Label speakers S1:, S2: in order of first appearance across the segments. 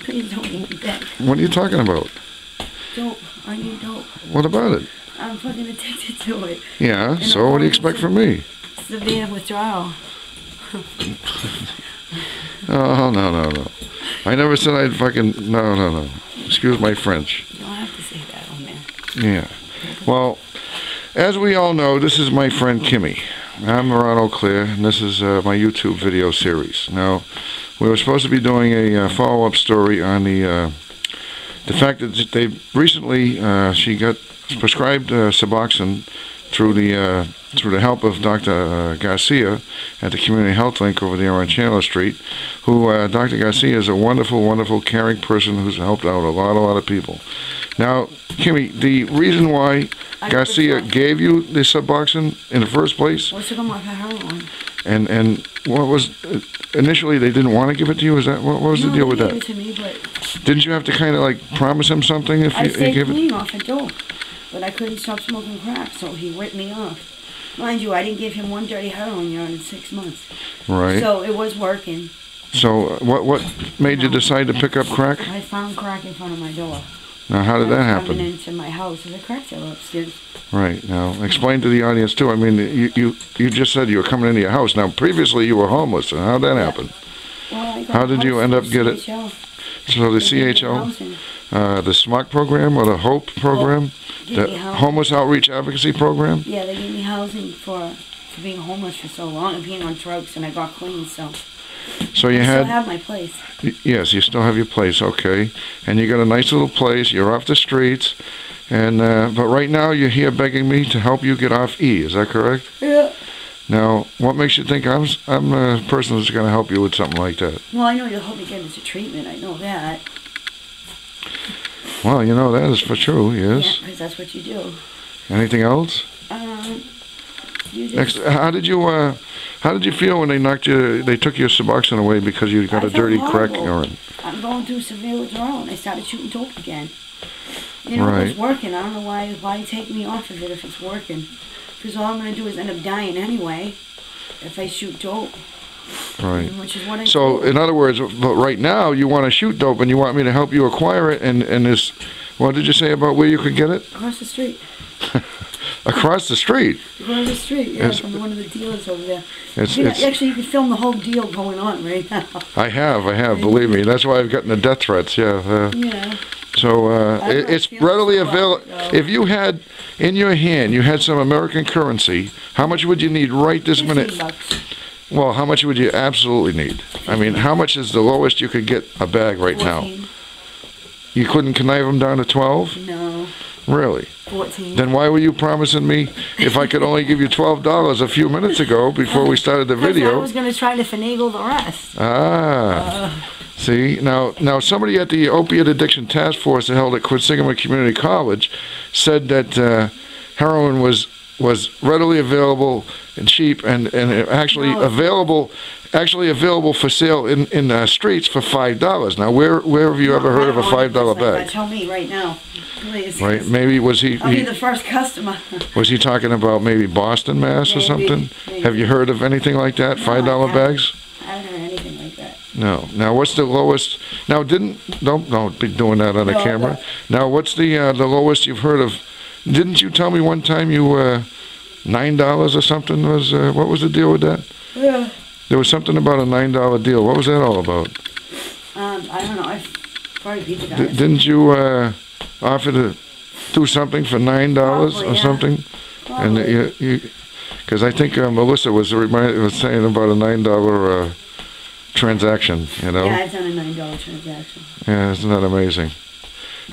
S1: Please don't give me that.
S2: What are you talking about?
S1: Dope. I need dope.
S2: What about it?
S1: I'm fucking addicted to it.
S2: Yeah,
S1: And
S2: so what do you expect from me?
S1: Severe withdrawal.
S2: Oh, no. I never said I'd fucking... No. Excuse my French.
S1: You don't have to say that on there.
S2: Yeah. Well, as we all know, this is my friend Kimmy. I'm Ron O'Clair, and this is my YouTube video series. Now, we were supposed to be doing a follow-up story on the fact that they recently, she got prescribed Suboxone through the help of Dr. Garcia at the Community Health Link over there on Chandler Street, who Dr. Garcia is a wonderful, wonderful, caring person who's helped out a lot of people. Now, Kimmy, the reason why Garcia gave you the Suboxone in the first place,
S1: what's it about heroin?
S2: and what was initially they didn't want to give it to you? Is that what was the deal with that?
S1: They gave it to me, but
S2: didn't you have to kind of like promise him something if
S1: I
S2: you
S1: stayed
S2: gave it?
S1: clean off and dope, but I couldn't stop smoking crack, so he ripped me off. Mind you, I didn't give him one dirty heroin yard in 6 months.
S2: Right.
S1: So it was working.
S2: So what made you decide to pick up crack?
S1: I found crack in front of my door.
S2: Now, how did that
S1: Coming
S2: happen?
S1: into my house, there's a crack dealer upstairs.
S2: Right. Now, explain to the audience too. I mean, you just said you were coming into your house. Now, previously you were homeless. And how'd that happen?
S1: Well, I got
S2: How did you end up get it?
S1: CHO.
S2: So the CHO, the SMOC program or the HOPE program, the Homeless Outreach Advocacy Program?
S1: Yeah, they gave me housing for being homeless for so long and being on drugs, and I got clean, so
S2: So you
S1: I
S2: had...
S1: still have my place.
S2: Yes, you still have your place, okay. And you got a nice little place, you're off the streets, and but right now you're here begging me to help you get off E, is that correct?
S1: Yeah.
S2: Now, what makes you think I'm a person that's going to help you with something like that?
S1: Well, I know you'll help me get into treatment, I know that.
S2: Well, you know that is for true, yes.
S1: Yeah, because that's what you do.
S2: Anything else?
S1: You just,
S2: Next, how did you feel when they took your Suboxone away because you got
S1: I
S2: a dirty
S1: felt
S2: crack
S1: horrible.
S2: going?
S1: I'm going through severe withdrawal, and I started shooting dope again. You know,
S2: Right.
S1: it's working. I don't know why you take me off of it if it's working. Because all I'm going to do is end up dying anyway if I shoot dope.
S2: Right.
S1: Which is what I
S2: So,
S1: do.
S2: in other words, but right now you want to shoot dope and you want me to help you acquire it, and this, what did you say about where you could get it?
S1: Across the street.
S2: Across the street?
S1: Across the street, yeah,
S2: It's-
S1: from one of the dealers over there.
S2: It's
S1: Actually, you can film the whole deal going on right now.
S2: I have, believe me. That's why I've gotten the death threats, yeah.
S1: Yeah.
S2: So
S1: I'm not
S2: it's
S1: feeling
S2: readily
S1: so well,
S2: available.
S1: no.
S2: If you had in your hand, you had some American currency, how much would you need right this minute?
S1: $15.
S2: Well, how much would you absolutely need? I mean, how much is the lowest you could get a bag right now?
S1: 14.
S2: You couldn't connive them down to 12?
S1: No,
S2: Really?
S1: 14.
S2: Then why were you promising me if I could only give you $12 a few minutes ago before we started the
S1: Because I
S2: video?
S1: was going to try to finagle the rest.
S2: See, now somebody at the Opiate Addiction Task Force that held at Quinsigamond Community College said that heroin was readily available and cheap and actually
S1: No.
S2: available for sale in the streets for $5. Now, where have you ever heard of a $5 bag?
S1: Tell me right now, please.
S2: Right? Maybe
S1: I'll be the first customer.
S2: was he talking about maybe Boston, Mass, or
S1: Maybe,
S2: something?
S1: maybe.
S2: Have you heard of anything like that?
S1: No,
S2: $5
S1: I haven't.
S2: bags?
S1: I haven't heard anything like that.
S2: No. Now, what's the lowest? Now, don't be doing that on the
S1: No,
S2: camera.
S1: no.
S2: Now, what's the lowest you've heard of? Didn't you tell me one time you $9 or something was? What was the deal with that?
S1: Yeah.
S2: There was something about a $9 deal. What was that all about?
S1: I don't know. I've probably beat the guys.
S2: Didn't you offer to do something for $9
S1: Probably,
S2: or
S1: yeah.
S2: something? And
S1: Probably.
S2: because I think Melissa was saying about a $9 transaction. You know?
S1: Yeah, I've done a $9 transaction.
S2: Yeah, isn't that amazing?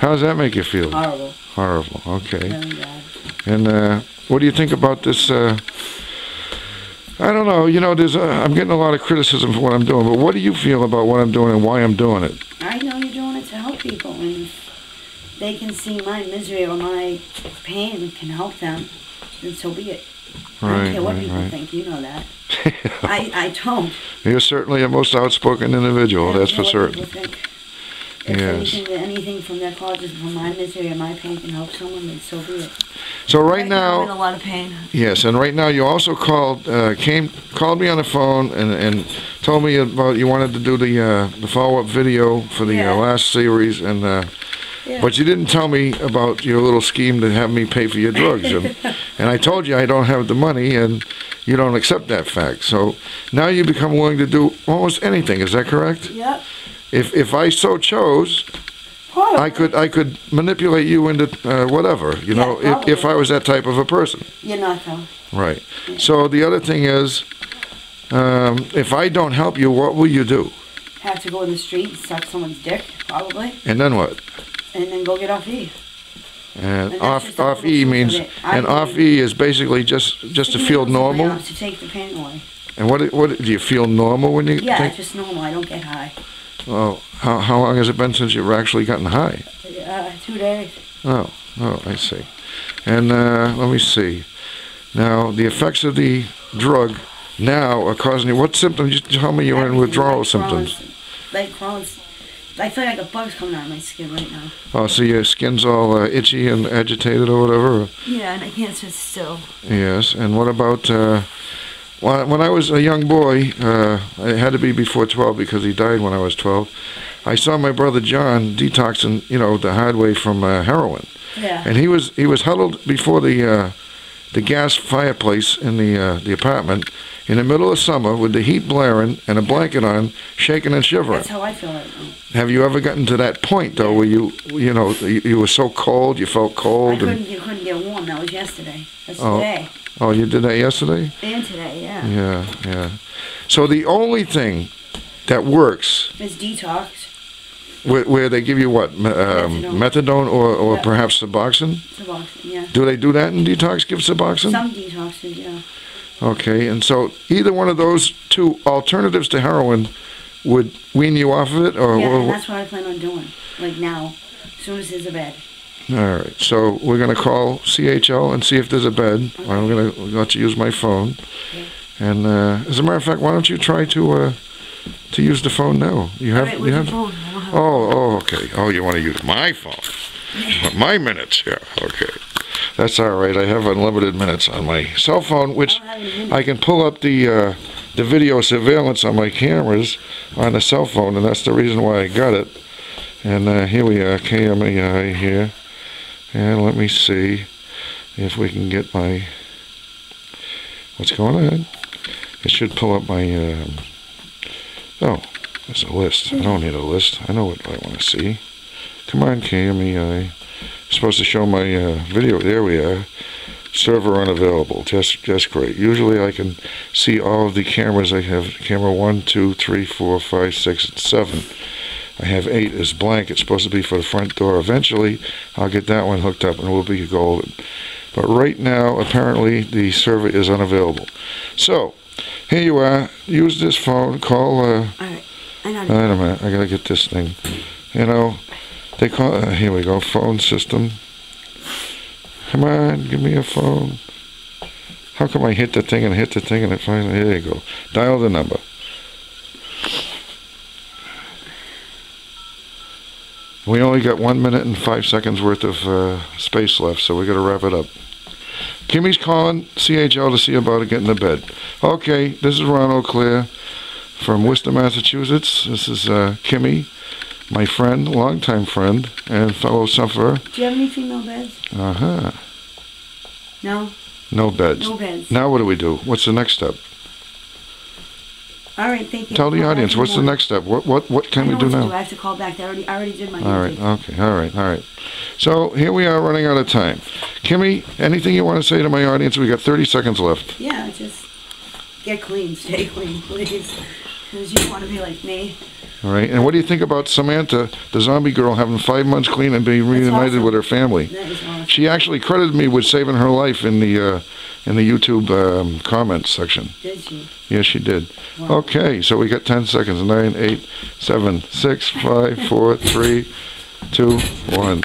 S2: How does that make you feel?
S1: Horrible.
S2: Horrible. Okay.
S1: Really bad.
S2: And what do you think about this? I don't know. You know, I'm getting a lot of criticism for what I'm doing, but what do you feel about what I'm doing and why I'm doing it?
S1: I know you're doing it to help people, and if they can see my misery or my pain and can help them, then so be it. I don't care what people think, you know that. I don't.
S2: You're certainly a most outspoken individual,
S1: I don't
S2: that's
S1: care
S2: for
S1: what
S2: certain.
S1: people think. If
S2: Yes.
S1: anything from their causes, from my misery or my pain can help someone, then so be it.
S2: So right
S1: now, I'm in
S2: now,
S1: a lot of pain.
S2: yes, and right now you also called me on the phone and told me about you wanted to do the follow-up video for the last series, and but you didn't tell me about your little scheme to have me pay for your drugs, and I told you I don't have the money, and you don't accept that fact. So now you become willing to do almost anything. Is that correct?
S1: Yep.
S2: If I so chose, I could manipulate you into whatever, you know, if I was that type of a person.
S1: You're not, though.
S2: Right. Yeah. So the other thing is, if I don't help you, what will you do?
S1: Have to go in the street and suck someone's dick, probably.
S2: And then what?
S1: And then go get off E.
S2: And off E means, and off E is basically just to feel normal.
S1: To take the pain away.
S2: And what do you feel normal when you?
S1: Yeah, it's just normal. I don't get high.
S2: Well, how long has it been since you've actually gotten high?
S1: 2 days.
S2: Oh, I see. And let me see. Now, the effects of the drug now are causing you, what symptoms? You tell me you're in withdrawal symptoms.
S1: Like Crohn's. I feel like a bug's coming out of my skin right now.
S2: Oh, so your skin's all itchy and agitated or whatever?
S1: Yeah, and I can't sit still.
S2: Yes, and what about, when I was a young boy, it had to be before 12 because he died when I was 12, I saw my brother John detoxing, you know, the hard way from heroin.
S1: Yeah.
S2: And he was huddled before the gas fireplace in the apartment in the middle of summer with the heat blaring and a blanket on, shaking and shivering.
S1: That's how I feel right now.
S2: Have you ever gotten to that point, though, where you were so cold, you felt cold?
S1: You couldn't get warm. That was yesterday. That's today.
S2: Oh, you did that yesterday?
S1: And today, yeah.
S2: Yeah. So the only thing that works
S1: is detox.
S2: Where they give you what? Methadone or perhaps Suboxone?
S1: Suboxone, yeah.
S2: Do they do that in detox, give Suboxone?
S1: Some detoxes, yeah.
S2: Okay, and so either one of those two alternatives to heroin would wean you off of it?
S1: Yeah, and that's what I plan on doing, like now, as soon as there's a bed.
S2: All right, so we're going to call CHL and see if there's a bed. Okay. I'm going to let you use my phone. Okay. And as a matter of fact, why don't you try to use the phone now? You have,
S1: you have the phone.
S2: Oh, okay. Oh, you want to use my phone? My minutes, yeah. Okay, that's all right. I have unlimited minutes on my cell phone, which I can pull up the video surveillance on my cameras on the cell phone, and that's the reason why I got it. And here we are, KMAI here, and let me see if we can get my. What's going on? It should pull up my. Oh, there's a list. I don't need a list. I know what I want to see. Come on, KMEI. Supposed to show my video. There we are. Server unavailable. Just great. Usually I can see all of the cameras. I have camera 1, 2, 3, 4, 5, 6, and 7. I have 8 as blank. It's supposed to be for the front door. Eventually, I'll get that one hooked up and we'll be golden. But right now, apparently, the server is unavailable. So, here you are. Use this phone. Call.
S1: All right.
S2: Wait a minute. I gotta get this thing. You know, they call. Here we go. Phone system. Come on, give me a phone. How come I hit the thing and it finally? There you go. Dial the number. We only got 1 minute and 5 seconds worth of space left, so we got to wrap it up. Kimmy's calling CHL to see about it getting to bed. Okay, this is Ron Eau Claire from Worcester, Massachusetts. This is Kimmy, my friend, longtime friend, and fellow sufferer.
S1: Do you have any female beds?
S2: Uh-huh.
S1: No?
S2: No beds.
S1: No beds.
S2: Now what do we do? What's the next step?
S1: All right, thank you.
S2: Tell the audience, what's the next step? What can we do now?
S1: I have to call back. I already did my
S2: All right, okay, all right. So here we are running out of time. Kimmy, anything you want to say to my audience? We got 30 seconds left.
S1: Yeah, just get clean, stay clean, please. Because you want to be like me.
S2: All right, and what do you think about Samantha, the zombie girl, having 5 months clean and being reunited with her family?
S1: That is awesome.
S2: She actually credited me with saving her life in the YouTube comments section.
S1: Did she?
S2: Yes, she did.
S1: Wow.
S2: Okay, so we got 10 seconds. 9, 8, 7, 6, 5, 4, 3, 2, 1.